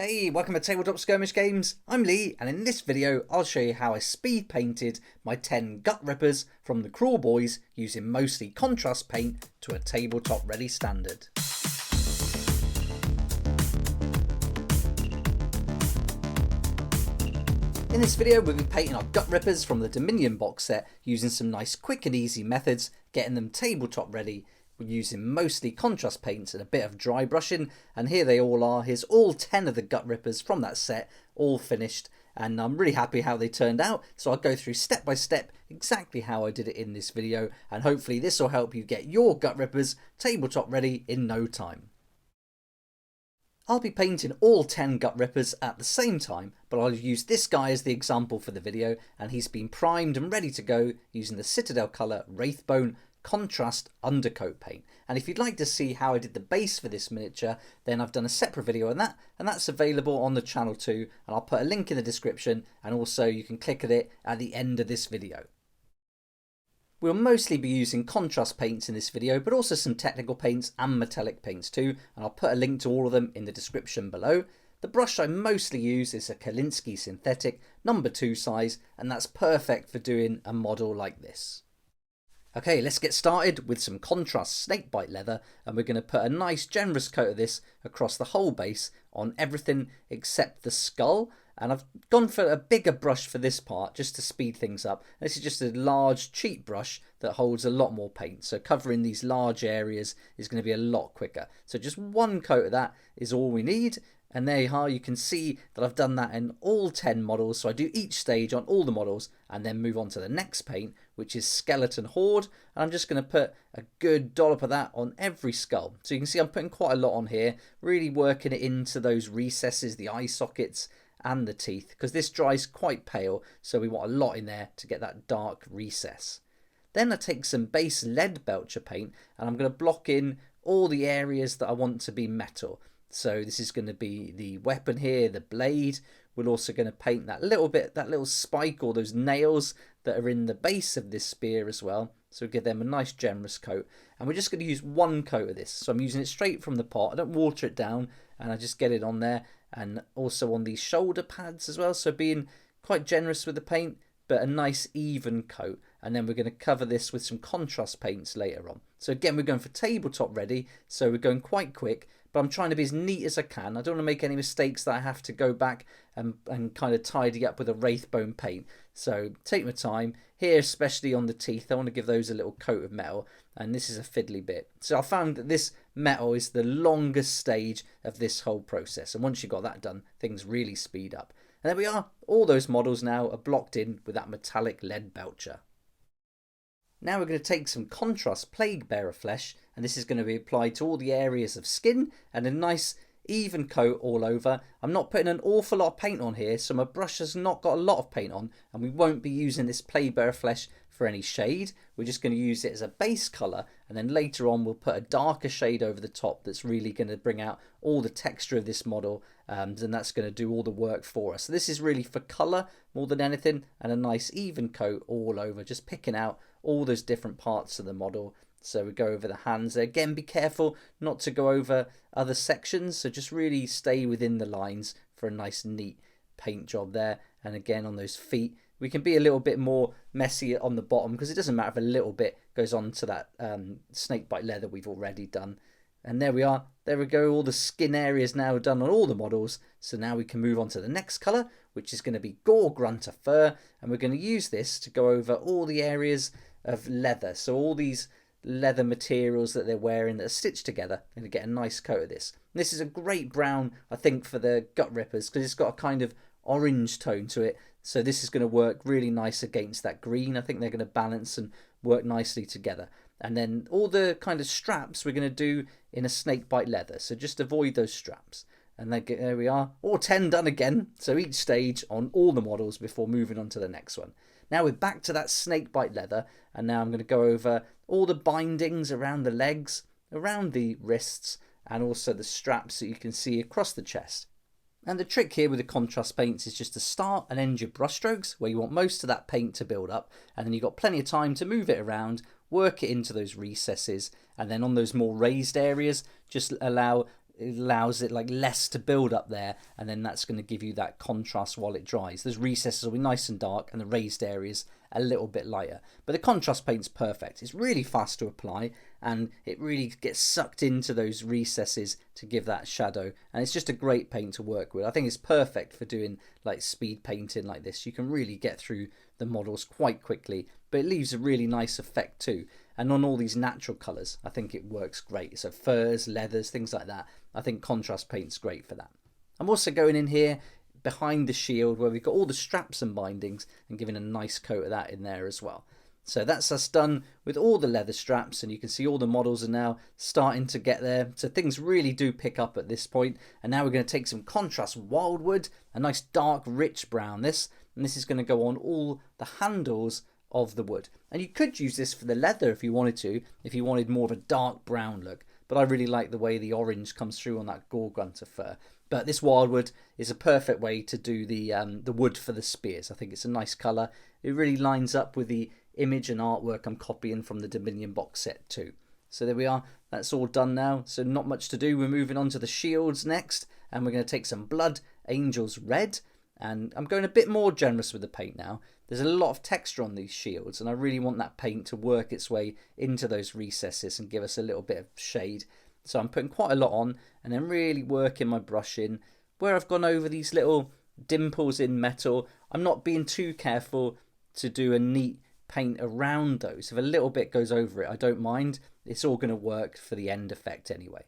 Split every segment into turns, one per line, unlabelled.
Hey, welcome to Tabletop Skirmish Games. I'm Lee, and in this video I'll show you how I speed painted my 10 gut rippers from the Kruleboyz using mostly contrast paint to a tabletop ready standard. In this video we'll be painting our gut rippers from the Dominion box set using some nice quick and easy methods, getting them tabletop ready. We're using mostly contrast paints and a bit of dry brushing, and here they all are. Here's all 10 of the gut rippers from that set, all finished, and I'm really happy how they turned out. So I'll go through step by step exactly how I did it in this video, and hopefully this will help you get your gut rippers tabletop ready in no time. I'll be painting all 10 gut rippers at the same time, but I'll use this guy as the example for the video, and he's been primed and ready to go using the Citadel colour Wraithbone contrast undercoat paint. And if you'd like to see how I did the base for this miniature, then I've done a separate video on that, and that's available on the channel too, and I'll put a link in the description, and also you can click at it at the end of this video. We'll mostly be using contrast paints in this video, but also some technical paints and metallic paints too, and I'll put a link to all of them in the description below. The brush I mostly use is a Kolinsky synthetic number 2 size, and that's perfect for doing a model like this. Okay, let's get started with some contrast snakebite leather, and we're going to put a nice generous coat of this across the whole base on everything except the skull. And I've gone for a bigger brush for this part just to speed things up. This is just a large cheap brush that holds a lot more paint, so covering these large areas is going to be a lot quicker. So just one coat of that is all we need. And there you are, you can see that I've done that in all 10 models. So I do each stage on all the models and then move on to the next paint, which is Skeleton Horde. And I'm just going to put a good dollop of that on every skull. So you can see I'm putting quite a lot on here, really working it into those recesses, the eye sockets and the teeth, because this dries quite pale. So we want a lot in there to get that dark recess. Then I take some base Leadbelcher paint and I'm going to block in all the areas that I want to be metal. So this is going to be the weapon here, the blade. We're also going to paint that little bit, that little spike or those nails that are in the base of this spear as well. So give them a nice generous coat. And we're just going to use one coat of this. So I'm using it straight from the pot. I don't water it down, and I just get it on there. And also on these shoulder pads as well. So being quite generous with the paint, but a nice even coat. And then we're going to cover this with some contrast paints later on. So again, we're going for tabletop ready. So we're going quite quick. But I'm trying to be as neat as I can. I don't want to make any mistakes that I have to go back and kind of tidy up with a Wraithbone paint. So take my time. Here, especially on the teeth, I want to give those a little coat of metal. And this is a fiddly bit. So I found that this metal is the longest stage of this whole process. And once you've got that done, things really speed up. And there we are. All those models now are blocked in with that metallic Leadbelcher. Now we're going to take some contrast Plaguebearer flesh, and this is going to be applied to all the areas of skin and a nice even coat all over. I'm not putting an awful lot of paint on here, so my brush has not got a lot of paint on, and we won't be using this Plaguebearer flesh for any shade. We're just going to use it as a base colour, and then later on we'll put a darker shade over the top that's really going to bring out all the texture of this model, and that's going to do all the work for us. So this is really for colour more than anything, and a nice even coat all over, just picking out all those different parts of the model. So we go over the hands there. Again, be careful not to go over other sections, so just really stay within the lines for a nice neat paint job there. And again on those feet, we can be a little bit more messy on the bottom because it doesn't matter if a little bit goes on to that snakebite leather we've already done. And there we are. There we go. All the skin areas now done on all the models. So now we can move on to the next colour, which is going to be Gore Grunter Fur. And we're going to use this to go over all the areas of leather. So all these leather materials that they're wearing that are stitched together, and get a nice coat of this. And this is a great brown, I think, for the gut rippers because it's got a kind of orange tone to it. So this is going to work really nice against that green. I think they're going to balance and work nicely together. And then all the kind of straps we're going to do in a snakebite leather. So just avoid those straps. And there we are, all 10 done again. So each stage on all the models before moving on to the next one. Now we're back to that snakebite leather, and now I'm going to go over all the bindings around the legs, around the wrists, and also the straps that you can see across the chest. And the trick here with the contrast paints is just to start and end your brush strokes where you want most of that paint to build up, and then you've got plenty of time to move it around, work it into those recesses, and then on those more raised areas, just allow it allows it like less to build up there, and then that's going to give you that contrast while it dries. Those recesses will be nice and dark and the raised areas a little bit lighter, but the contrast paint's perfect. It's really fast to apply and it really gets sucked into those recesses to give that shadow, and it's just a great paint to work with. I think it's perfect for doing like speed painting like this. You can really get through the models quite quickly, but it leaves a really nice effect too. And on all these natural colours, I think it works great. So furs, leathers, things like that. I think contrast paint's great for that. I'm also going in here behind the shield where we've got all the straps and bindings and giving a nice coat of that in there as well. So that's us done with all the leather straps, and you can see all the models are now starting to get there. So things really do pick up at this point. And now we're going to take some contrast wildwood, a nice dark rich brown and this is going to go on all the handles of the wood. And you could use this for the leather if you wanted to, if you wanted more of a dark brown look, but I really like the way the orange comes through on that Gore Grunter Fur. But this wildwood is a perfect way to do the wood for the spears. I think it's a nice colour. It really lines up with the image and artwork I'm copying from the Dominion box set too. So there we are, that's all done now, so not much to do. We're moving on to the shields next, and we're going to take some Blood Angels Red, and I'm going a bit more generous with the paint now. There's a lot of texture on these shields, and I really want that paint to work its way into those recesses and give us a little bit of shade. So I'm putting quite a lot on, and then really working my brush in. Where I've gone over these little dimples in metal, I'm not being too careful to do a neat paint around those. If a little bit goes over it, I don't mind. It's all going to work for the end effect anyway.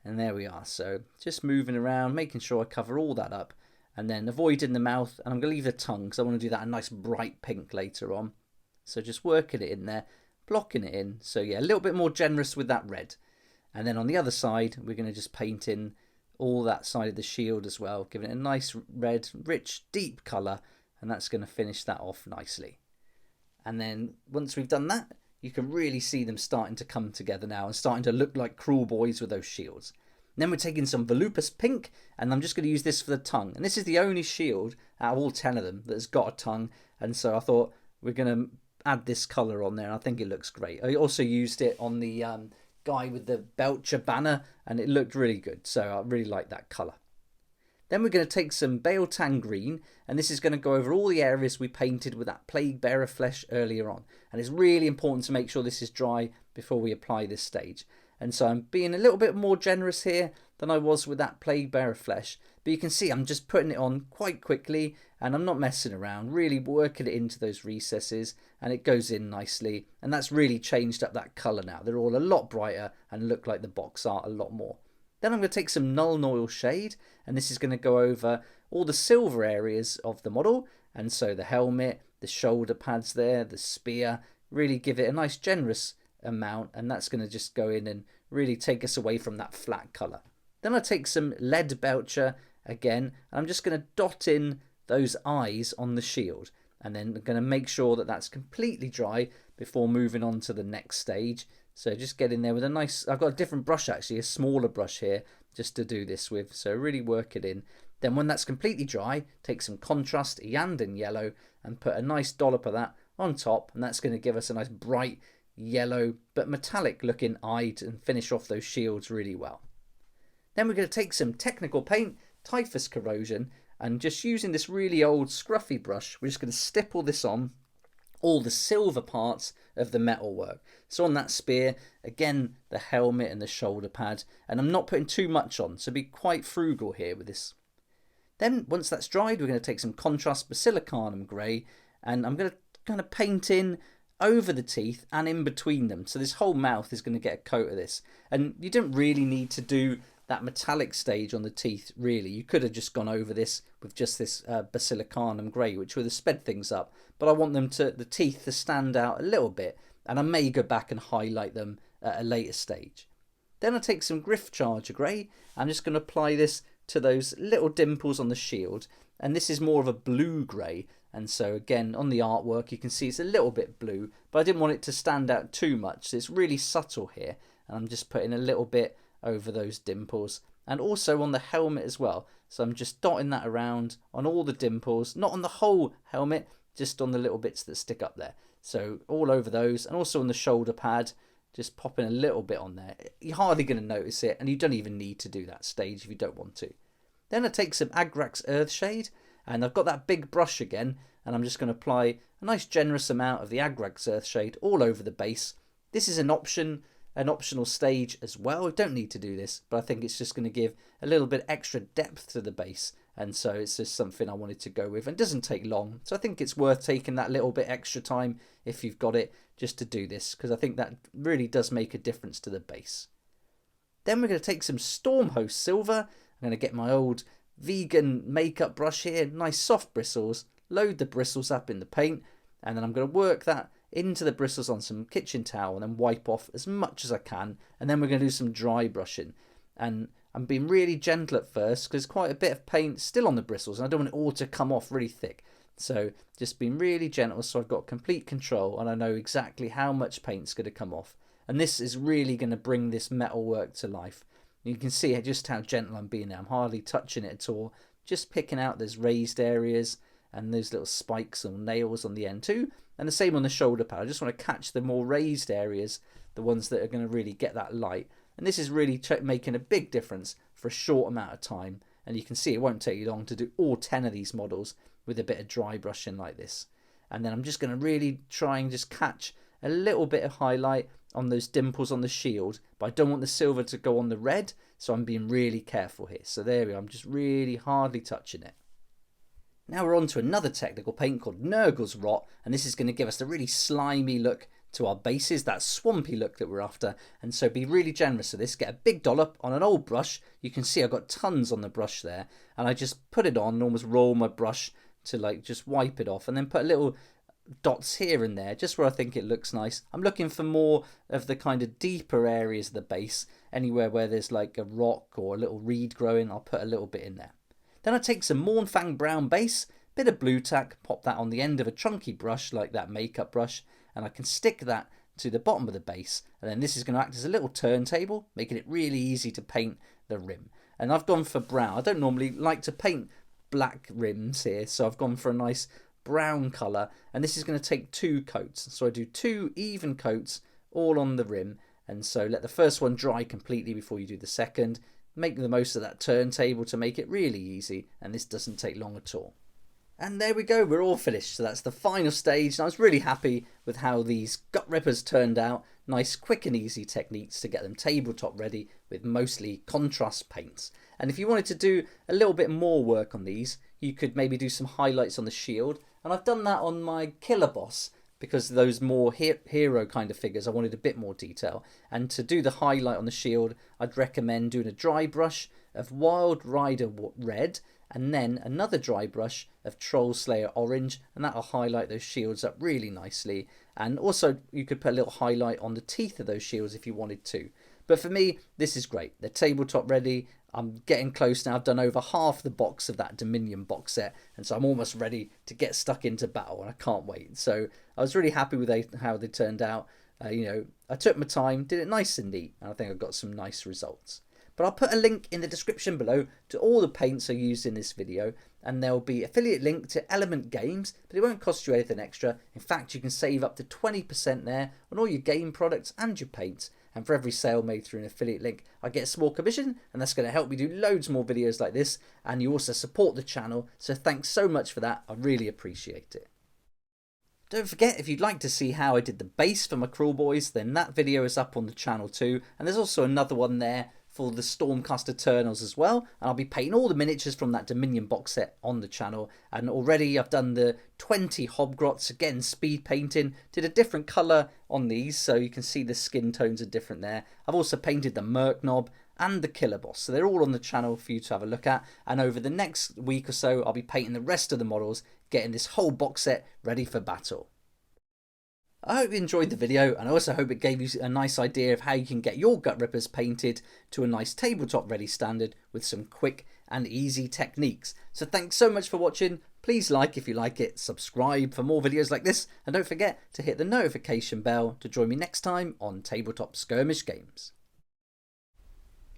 And there we are. So just moving around, making sure I cover all that up, and then avoiding the mouth, and I'm going to leave the tongue because I want to do that a nice bright pink later on. So just working it in there, blocking it in. So yeah, a little bit more generous with that red. And then on the other side, we're going to just paint in all that side of the shield as well, giving it a nice red, rich, deep colour, and that's going to finish that off nicely. And then once we've done that, you can really see them starting to come together now and starting to look like Kruleboyz with those shields. And then we're taking some Volupus pink, and I'm just going to use this for the tongue. And this is the only shield out of all 10 of them that's got a tongue, and so I thought we're going to add this colour on there, and I think it looks great. I also used it on the guy with the Belcher banner, and it looked really good, so I really like that colour. Then we're going to take some Bale Tan Green, and this is going to go over all the areas we painted with that Plaguebearer flesh earlier on. And it's really important to make sure this is dry before we apply this stage. And so I'm being a little bit more generous here than I was with that Plaguebearer flesh. But you can see I'm just putting it on quite quickly, and I'm not messing around, really working it into those recesses, and it goes in nicely. And that's really changed up that colour now. They're all a lot brighter and look like the box art a lot more. Then I'm going to take some Nuln Oil Shade, and this is going to go over all the silver areas of the model, and so the helmet, the shoulder pads there, the spear, really give it a nice generous amount, and that's going to just go in and really take us away from that flat colour. Then I take some Leadbelcher again, and I'm just going to dot in those eyes on the shield, and then I'm going to make sure that that's completely dry before moving on to the next stage. So just get in there with a nice, I've got a different brush actually, a smaller brush here just to do this with, so really work it in. Then when that's completely dry, take some contrast Iyanden yellow and put a nice dollop of that on top, and that's going to give us a nice bright yellow but metallic looking eye and finish off those shields really well. Then we're going to take some technical paint, Typhus Corrosion, and just using this really old scruffy brush, we're just going to stipple this on all the silver parts of the metalwork. So on that spear, again, the helmet and the shoulder pad, and I'm not putting too much on, so be quite frugal here with this. Then once that's dried, we're going to take some contrast Basilicanum grey, and I'm going to kind of paint in over the teeth and in between them. So this whole mouth is going to get a coat of this, and you don't really need to do that metallic stage on the teeth really. You could have just gone over this with just this Basilicanum grey, which would have sped things up, but I want them to, the teeth to stand out a little bit, and I may go back and highlight them at a later stage. Then I take some Gryph-Charger grey. I'm just going to apply this to those little dimples on the shield, and this is more of a blue grey, and so again on the artwork you can see it's a little bit blue, but I didn't want it to stand out too much, so it's really subtle here, and I'm just putting a little bit over those dimples, and also on the helmet as well. So I'm just dotting that around on all the dimples, not on the whole helmet, just on the little bits that stick up there. So all over those, and also on the shoulder pad, just popping a little bit on there. You're hardly going to notice it, and you don't even need to do that stage if you don't want to. Then I take some Agrax Earthshade, and I've got that big brush again, and I'm just going to apply a nice generous amount of the Agrax Earthshade all over the base. This is an optional stage as well. I don't need to do this, but I think it's just going to give a little bit extra depth to the base, and so it's just something I wanted to go with, and it doesn't take long, so I think it's worth taking that little bit extra time if you've got it just to do this, because I think that really does make a difference to the base. Then we're going to take some Stormhost silver. I'm going to get my old vegan makeup brush here, nice soft bristles, load the bristles up in the paint, and then I'm going to work that into the bristles on some kitchen towel and then wipe off as much as I can, and then we're going to do some dry brushing. And I'm being really gentle at first because quite a bit of paint still on the bristles and I don't want it all to come off really thick. So just being really gentle so I've got complete control and I know exactly how much paint's going to come off. And this is really going to bring this metal work to life. You can see just how gentle I'm being now. I'm hardly touching it at all. Just picking out those raised areas and those little spikes or nails on the end too. And the same on the shoulder pad. I just want to catch the more raised areas, the ones that are going to really get that light. And this is really making a big difference for a short amount of time. And you can see it won't take you long to do all 10 of these models with a bit of dry brushing like this. And then I'm just going to really try and just catch a little bit of highlight on those dimples on the shield. But I don't want the silver to go on the red, so I'm being really careful here. So there we are, I'm just really hardly touching it. Now we're on to another technical paint called Nurgles Rot, and this is going to give us a really slimy look to our bases, that swampy look that we're after. And so be really generous with this. Get a big dollop on an old brush. You can see I've got tons on the brush there, and I just put it on and almost roll my brush to like just wipe it off, and then put a little dots here and there just where I think it looks nice. I'm looking for more of the kind of deeper areas of the base. Anywhere where there's like a rock or a little reed growing, I'll put a little bit in there. Then I take some Mournfang brown base, bit of blue tack, pop that on the end of a chunky brush like that makeup brush, and I can stick that to the bottom of the base. And then this is going to act as a little turntable, making it really easy to paint the rim. And I've gone for brown. I don't normally like to paint black rims here, so I've gone for a nice brown colour, and this is going to take 2 coats. So I do 2 even coats all on the rim, and so let the first one dry completely before you do the second. Make the most of that turntable to make it really easy, and this doesn't take long at all. And there we go, we're all finished. So that's the final stage, and I was really happy with how these gut rippers turned out. Nice quick and easy techniques to get them tabletop ready with mostly contrast paints. And if you wanted to do a little bit more work on these, you could maybe do some highlights on the shield, and I've done that on my killer boss because those more hero kind of figures I wanted a bit more detail. And to do the highlight on the shield, I'd recommend doing a dry brush of Wild Rider Red and then another dry brush of Troll Slayer Orange, and that'll highlight those shields up really nicely. And also you could put a little highlight on the teeth of those shields if you wanted to. But for me, this is great. They're tabletop ready. I'm getting close now. I've done over half the box of that Dominion box set, and so I'm almost ready to get stuck into battle, and I can't wait. So I was really happy with how they turned out. I took my time, did it nice and neat, and I think I got some nice results. But I'll put a link in the description below to all the paints I used in this video, and there'll be affiliate link to Element Games, but it won't cost you anything extra. In fact, you can save up to 20% there on all your game products and your paints. And for every sale made through an affiliate link, I get a small commission, and that's going to help me do loads more videos like this. And you also support the channel, so thanks so much for that. I really appreciate it. Don't forget, if you'd like to see how I did the base for my Kruleboyz, then that video is up on the channel too. And there's also another one there for the Stormcast Eternals as well, and I'll be painting all the miniatures from that Dominion box set on the channel. And already I've done the 20 Hobgrots, again speed painting, did a different colour on these so you can see the skin tones are different there. I've also painted the Murknob and the Killer Boss, so they're all on the channel for you to have a look at. And over the next week or so I'll be painting the rest of the models, getting this whole box set ready for battle. I hope you enjoyed the video, and I also hope it gave you a nice idea of how you can get your gut rippers painted to a nice tabletop ready standard with some quick and easy techniques. So thanks so much for watching. Please like if you like it, subscribe for more videos like this, and don't forget to hit the notification bell to join me next time on Tabletop Skirmish Games.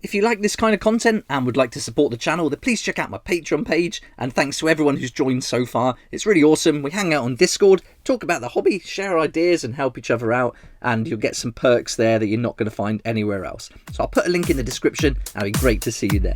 If you like this kind of content and would like to support the channel, then please check out my Patreon page, and thanks to everyone who's joined so far. It's really awesome. We hang out on Discord, talk about the hobby, share ideas and help each other out, and you'll get some perks there that you're not going to find anywhere else. So I'll put a link in the description, and it'd be great to see you there.